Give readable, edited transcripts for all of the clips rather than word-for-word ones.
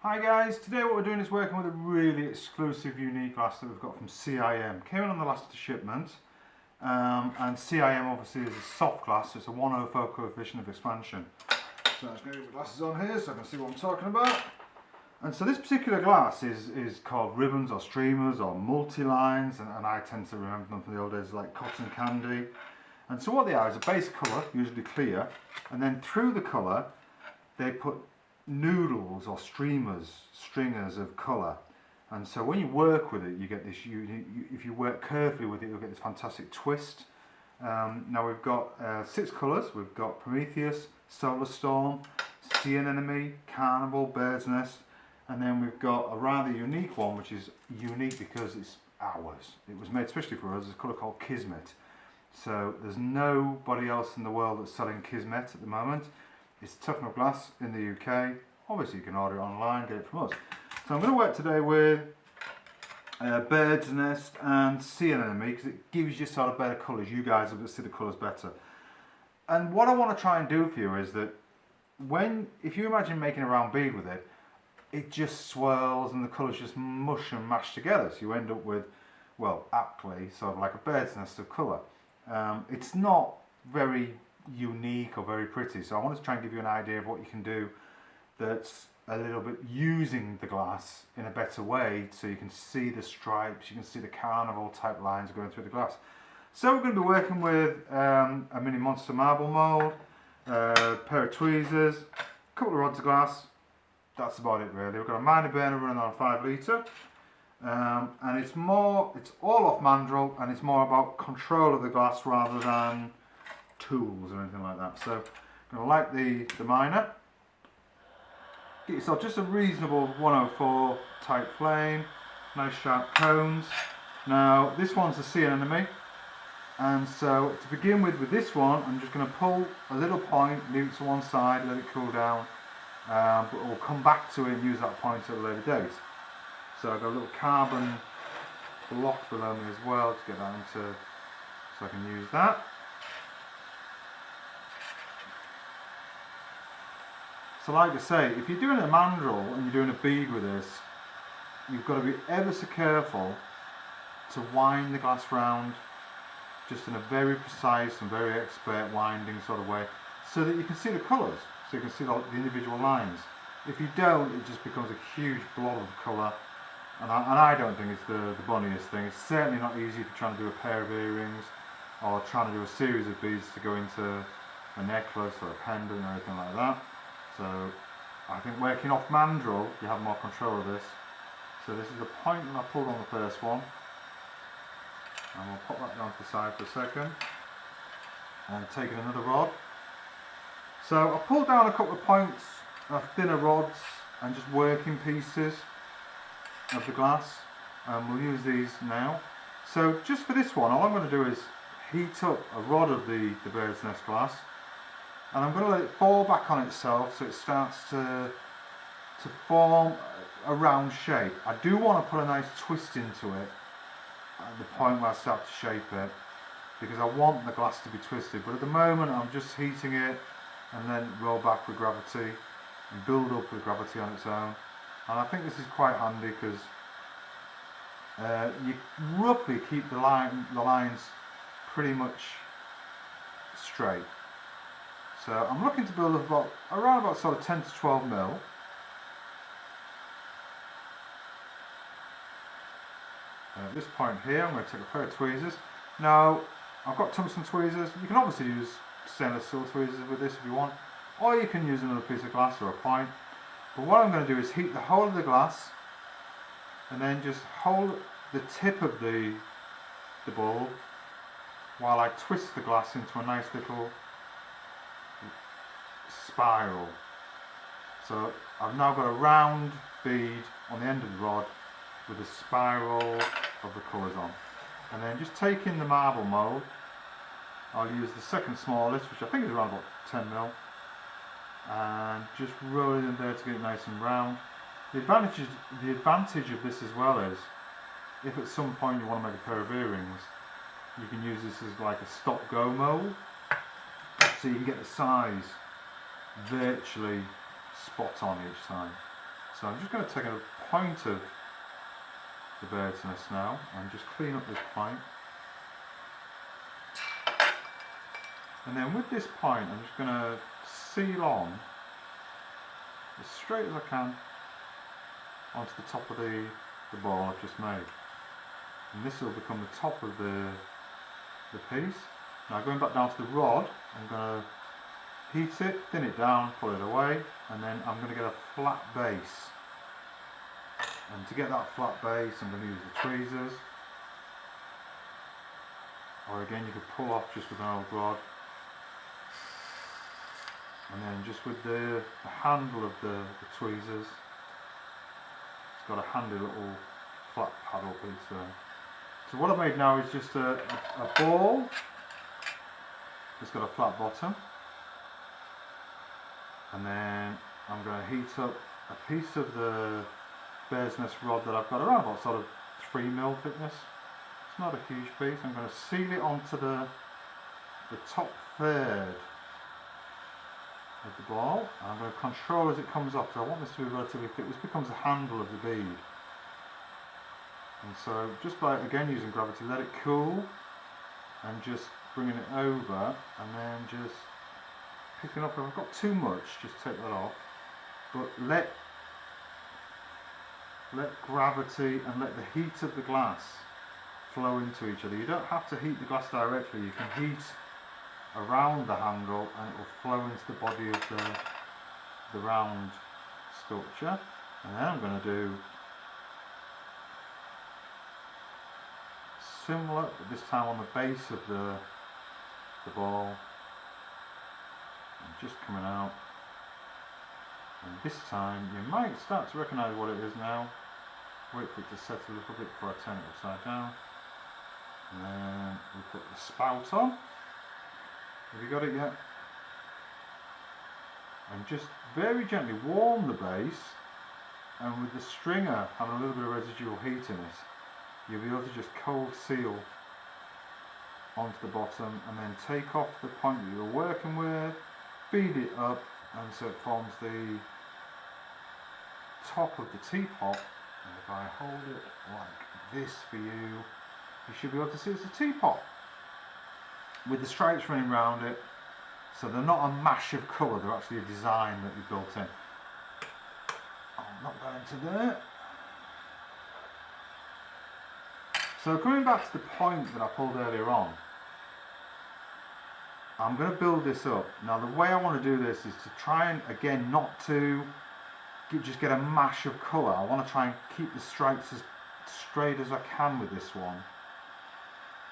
Hi guys, today what we're doing is working with a really exclusive unique glass that we've got from CiM. Came in on the last shipment, and CiM obviously is a soft glass, so it's a 104 coefficient of expansion. So I'm just going to get my glasses on here so I can see what I'm talking about. And so this particular glass is called ribbons or streamers or multi-lines, and I tend to remember them from the old days like cotton candy. And so what they are is a base colour, usually clear, and then through the colour they put noodles or stringers of colour, and so when you work with it you get this, if you work carefully with it you'll get this fantastic twist. Now we've got 6 colours. We've got Prometheus, Solar Storm, Sea Anemone, Carnival, Bird's Nest, and then we've got a rather unique one which is unique because it's ours. It was made especially for us. It's a colour called Kismet. So there's nobody else in the world that's selling Kismet at the moment. It's Tuffnell glass in the UK. Obviously you can order it online, get it from us. So I'm going to work today with Bird's Nest and Sea Anemone because it gives you sort of better colours. You guys will see the colours better. And what I want to try and do for you is that if you imagine making a round bead with it, it just swirls and the colours just mush and mash together. So you end up with, well, aptly, sort of like a bird's nest of colour. It's not very unique or very pretty, so I want to try and give you an idea of what you can do that's a little bit using the glass in a better way, so you can see the stripes, you can see the carnival type lines going through the glass. So we're going to be working with a mini monster marble mould, a pair of tweezers, a couple of rods of glass. That's about it really. We've got a minor burner running on a 5 litre, and it's all off mandrel, and it's more about control of the glass rather than tools or anything like that. So I'm going to light the miner. Get yourself just a reasonable 104 type flame, nice sharp cones. Now this one's a Sea Anemone, and so to begin with this one I'm just going to pull a little point, leave it to one side, let it cool down, but we'll come back to it and use that point at a later date. So I've got a little carbon block below me as well to get that into, so I can use that. So like I say, if you're doing a mandrel and you're doing a bead with this, you've got to be ever so careful to wind the glass round just in a very precise and very expert winding sort of way, so that you can see the colours, so you can see the individual lines. If you don't, it just becomes a huge blob of colour, and I don't think it's the bunniest thing. It's certainly not easy if you're trying to do a pair of earrings or trying to do a series of beads to go into a necklace or a pendant or anything like that. So I think working off mandrel you have more control of this. So this is the point that I pulled on the first one, and we'll pop that down to the side for a second and taking another rod. So I pulled down a couple of points of thinner rods and just working pieces of the glass, and we'll use these now. So just for this one, all I'm going to do is heat up a rod of the bird's nest glass, and I'm going to let it fall back on itself so it starts to form a round shape. I do want to put a nice twist into it at the point where I start to shape it, because I want the glass to be twisted, but at the moment I'm just heating it and then roll back with gravity and build up with gravity on its own. And I think this is quite handy because you roughly keep the lines pretty much straight. So I'm looking to build up around about sort of 10 to 12 mil. At this point here I'm going to take a pair of tweezers. Now I've got tungsten tweezers. You can obviously use stainless steel tweezers with this if you want, or you can use another piece of glass or a point. But what I'm going to do is heat the whole of the glass and then just hold the tip of the bulb while I twist the glass into a nice little spiral. So I've now got a round bead on the end of the rod with a spiral of the colours on, and then just taking the marble mould, I'll use the second smallest, which I think is around about 10 mil, and just roll it in there to get it nice and round. The advantage of this as well is, if at some point you want to make a pair of earrings, you can use this as like a stop-go mould, so you can get the size virtually spot on each time. So I'm just going to take a point of the bird's nest now and just clean up this point. And then with this point I'm just going to seal on as straight as I can onto the top of the ball I've just made. And this will become the top of the piece. Now going back down to the rod, I'm going to heat it, thin it down, pull it away, and then I'm going to get a flat base. And to get that flat base I'm going to use the tweezers, or again you could pull off just with an old rod. And then just with the handle of the tweezers, it's got a handy little flat paddle piece there. So what I've made now is just a ball that's got a flat bottom, and then I'm going to heat up a piece of the bird's nest rod that I've got around about sort of 3mm thickness. It's not a huge piece. I'm going to seal it onto the top third of the ball, and I'm going to control as it comes up, because I want this to be relatively thick. This becomes the handle of the bead. And so just by again using gravity, let it cool and just bringing it over, and then just picking up. If I've got too much, just take that off, but let gravity and let the heat of the glass flow into each other. You don't have to heat the glass directly, you can heat around the handle and it will flow into the body of the round sculpture. And then I'm going to do similar, but this time on the base of the ball, and just coming out. And this time you might start to recognise what it is now. Wait for it to set a little bit before I turn it upside down. And then we put the spout on. Have you got it yet? And just very gently warm the base, and with the stringer having a little bit of residual heat in it, you'll be able to just cold seal onto the bottom, and then take off the point that you're working with, bead it up, and so it forms the top of the teapot. And if I hold it like this for you, you should be able to see it's a teapot with the stripes running around it. So they're not a mash of colour, they're actually a design that you built in. I'm not going to there. So coming back to the point that I pulled earlier on, I'm going to build this up. Now the way I want to do this is to try and, again, not to just get a mash of colour. I want to try and keep the stripes as straight as I can with this one.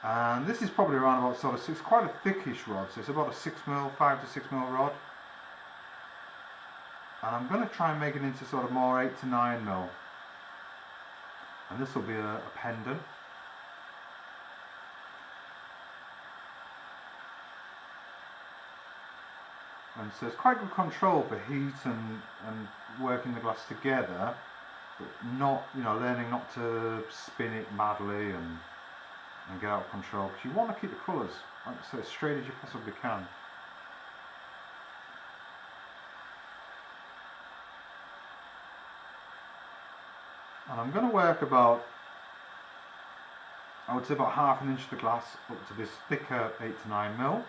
And this is probably around about sort of, it's quite a thickish rod, so it's about a 6mm, 5 to 6mm rod. And I'm going to try and make it into sort of more 8 to 9mm. And this will be a pendant. And so it's quite good control for heat and working the glass together, but not, you know, learning not to spin it madly and get out of control, because you want to keep the colours, like I say, as straight as you possibly can. And I'm going to work about, I would say about ½ inch of the glass up to this thicker 8 to 9mm.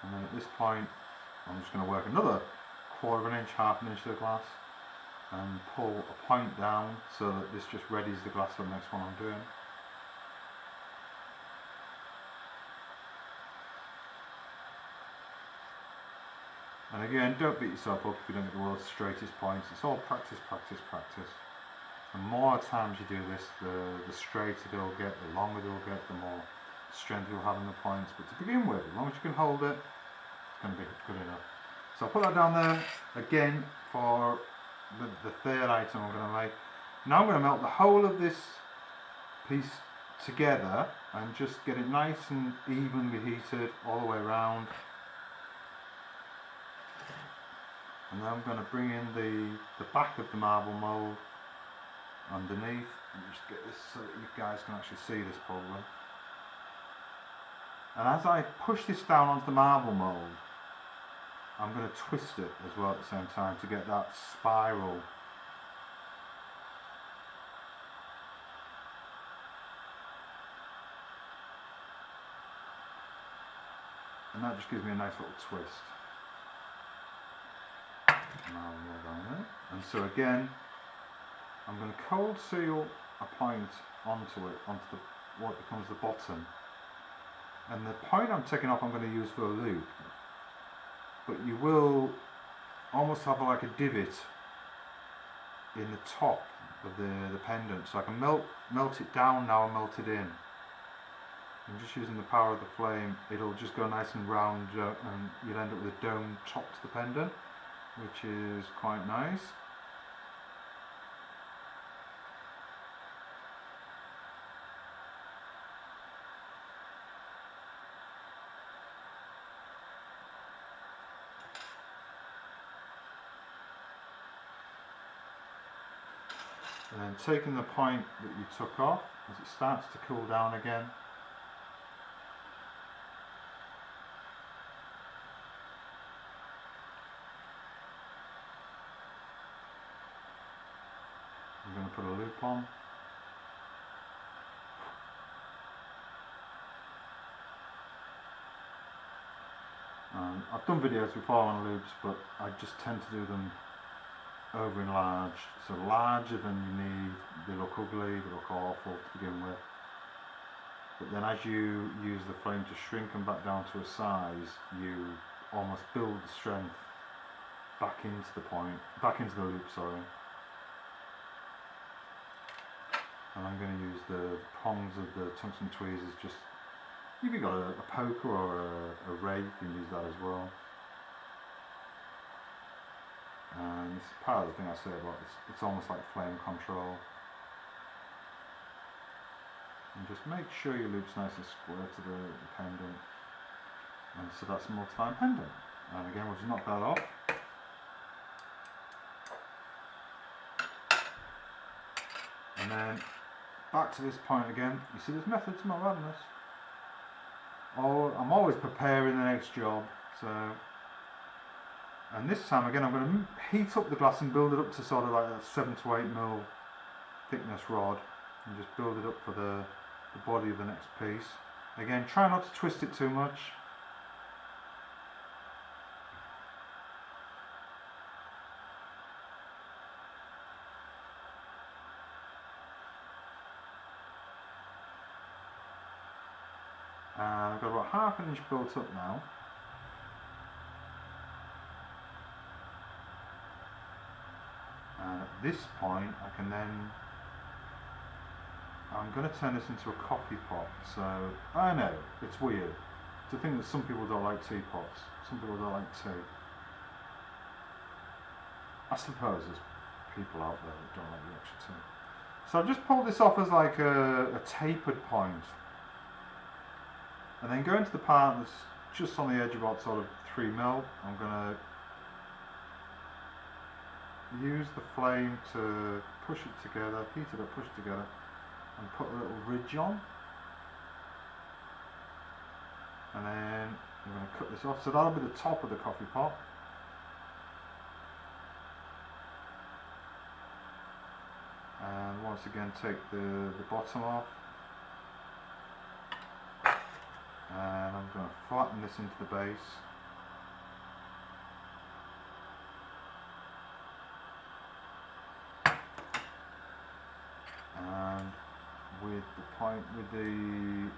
And then at this point I'm just going to work another ½ inch, ½ inch of the glass, and pull a point down so that this just readies the glass for the next one I'm doing. And again, don't beat yourself up if you don't get the world's straightest points. It's all practice, practice, practice. The more times you do this, the straighter they'll get, the longer they'll get, the more strength you'll have in the points. But to begin with, as long as you can hold it, it's going to be good enough. So I'll put that down there again for the third item I'm going to make. Now I'm going to melt the whole of this piece together and just get it nice and evenly heated all the way around. And then I'm going to bring in the back of the marble mould underneath, and just get this so that you guys can actually see this probably. And as I push this down onto the marble mould, I'm going to twist it as well at the same time to get that spiral. And that just gives me a nice little twist. Marble mould on there. And so again, I'm going to cold seal a point onto it, onto what becomes the bottom. And the point I'm taking off I'm going to use for a loop. But you will almost have like a divot in the top of the pendant. So I can melt it down now and melt it in. And just using the power of the flame, it'll just go nice and round and you'll end up with a dome top to the pendant, which is quite nice. And then taking the point that you took off, as it starts to cool down again, I'm going to put a loop on. I've done videos before on loops, but I just tend to do them over enlarged, so larger than you need. They look ugly, they look awful to begin with, but then as you use the flame to shrink them back down to a size, you almost build the strength back into the point, back into the loop, sorry. And I'm going to use the prongs of the tungsten tweezers. Just if you've got a poker or a rake, you can use that as well. And this is part of the thing I say about this, it's almost like flame control. And just make sure your loop's nice and square to the pendant. And so that's a multi-line pendant. And again, we'll just knock that off. And then back to this point again. You see, there's method to my madness. Oh, I'm always preparing the next job. So. And this time again I'm going to heat up the glass and build it up to sort of like that 7 to 8mm thickness rod, and just build it up for the body of the next piece. Again, try not to twist it too much. And I've got about half an inch built up now. And at this point I'm going to turn this into a coffee pot. So I know it's weird to think that some people don't like teapots, some people don't like tea. I suppose there's people out there that don't like the extra tea. So I've just pulled this off as like a tapered point, and then going to the part that's just on the edge about sort of 3mm, I'm going to use the flame to push it together, heat it up, push it together, and put a little ridge on. And then I'm going to cut this off, so that'll be the top of the coffee pot. And once again take the bottom off. And I'm going to flatten this into the base. And with the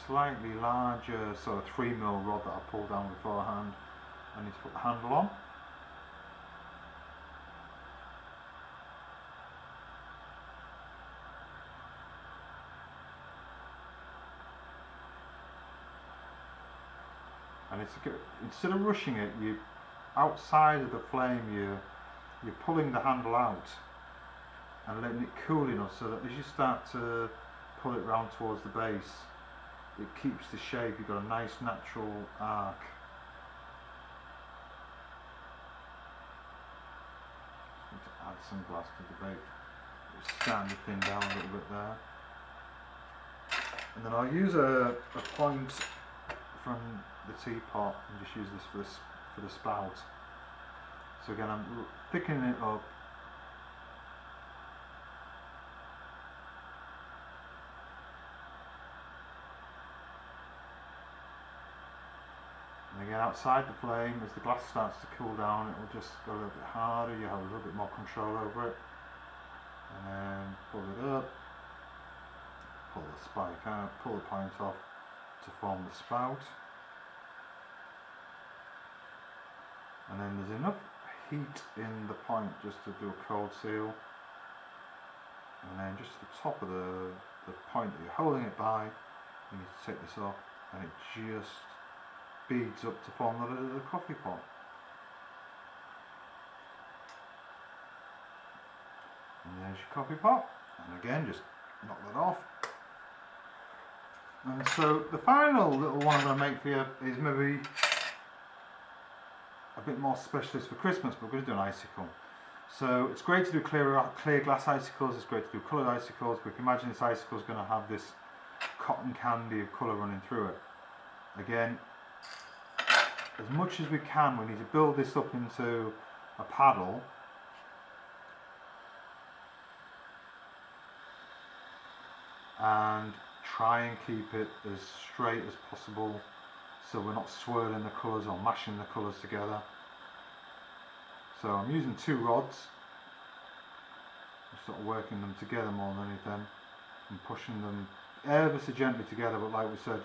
slightly larger sort of 3mm rod that I pulled down beforehand, I need to put the handle on. And instead of rushing it, you outside of the flame, you're pulling the handle out and letting it cool enough so that as you start to pull it round towards the base, it keeps the shape. You've got a nice natural arc. Just need to add some glass to the bait. It's starting to thin down a little bit there. And then I'll use a point from the teapot and just use this for the spout. So again, I'm thickening it up. And again, outside the flame, as the glass starts to cool down, it will just go a little bit harder, you have a little bit more control over it. And then pull it up, pull the spike out, pull the point off to form the spout. And then there's enough heat in the point just to do a cold seal. And then just the top of the point that you're holding it by, you need to take this off, and it just beads up to form the lid of the coffee pot. And there's your coffee pot, and again just knock that off. And so the final little one I'm going to make for you is maybe a bit more specialist for Christmas, but we're going to do an icicle. So it's great to do clear glass icicles, it's great to do coloured icicles, but if you imagine this icicle is going to have this cotton candy of colour running through it. Again, as much as we can, we need to build this up into a paddle. And try and keep it as straight as possible, so we're not swirling the colours or mashing the colours together. So I'm using 2 rods, I'm sort of working them together more than anything, and pushing them ever so gently together, but like we said,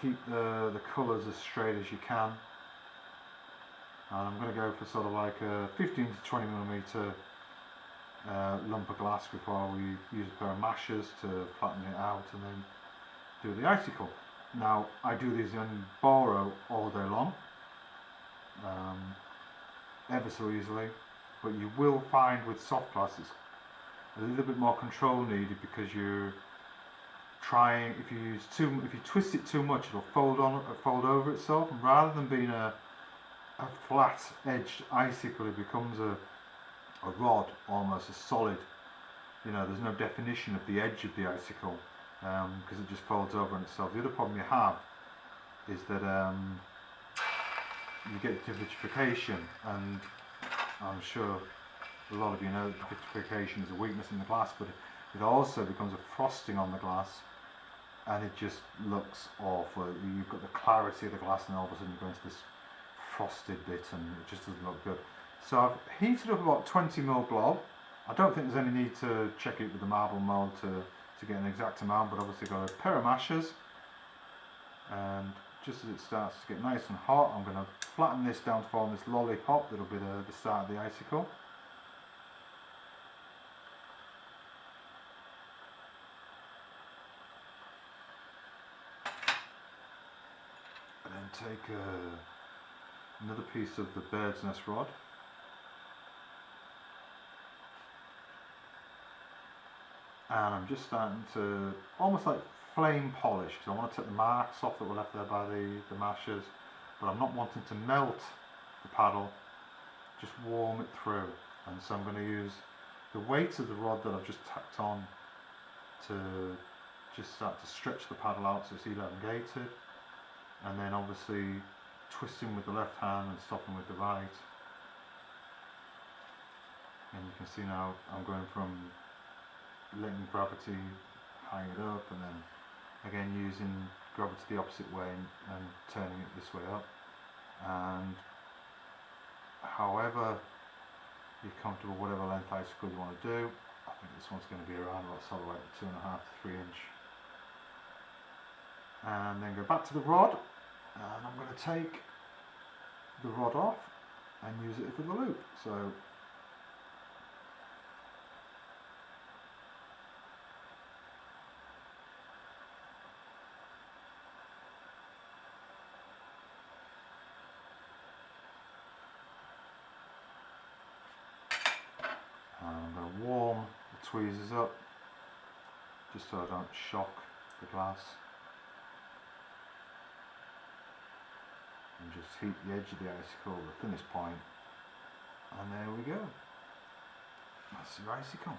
keep the colours as straight as you can. And I'm going to go for sort of like a 15 to 20mm lump of glass before we use a pair of mashers to flatten it out and then do the icicle. Now I do these in boro all day long, ever so easily, but you will find with soft glass it's a little bit more control needed, because you're trying, if you twist it too much, it'll fold over itself, and rather than being a flat edged icicle, it becomes a rod, almost a solid, you know, there's no definition of the edge of the icicle, because it just folds over on itself. The other problem you have is that you get vitrification, and I'm sure a lot of you know that vitrification is a weakness in the glass, but it also becomes a frosting on the glass, and it just looks awful. You've got the clarity of the glass, and all of a sudden you go into this frosted bit, and it just doesn't look good. So I've heated up about 20mm blob. I don't think there's any need to check it with the marble mould to get an exact amount, but obviously got a pair of mashers, and just as it starts to get nice and hot, I'm going to flatten this down to form this lollipop that'll be the start of the icicle. And then take another piece of the bird's nest rod, and I'm just starting to almost like flame polish, because I want to take the marks off that were left there by the mashers, but I'm not wanting to melt the paddle, just warm it through. And so I'm going to use the weight of the rod that I've just tacked on to just start to stretch the paddle out so it's elongated, and then obviously twisting with the left hand and stopping with the right. And you can see now I'm going from letting gravity hang it up, and then again using gravity the opposite way and turning it this way up. And however you're comfortable, whatever length icicle you want to do, I think this one's going to be around about sort of like 2.5 to 3 inch. And then go back to the rod, and I'm going to take the rod off and use it for the loop. So I'm going to warm the tweezers up just so I don't shock the glass, and just heat the edge of the icicle, the thinnest point, and there we go. That's your icicle.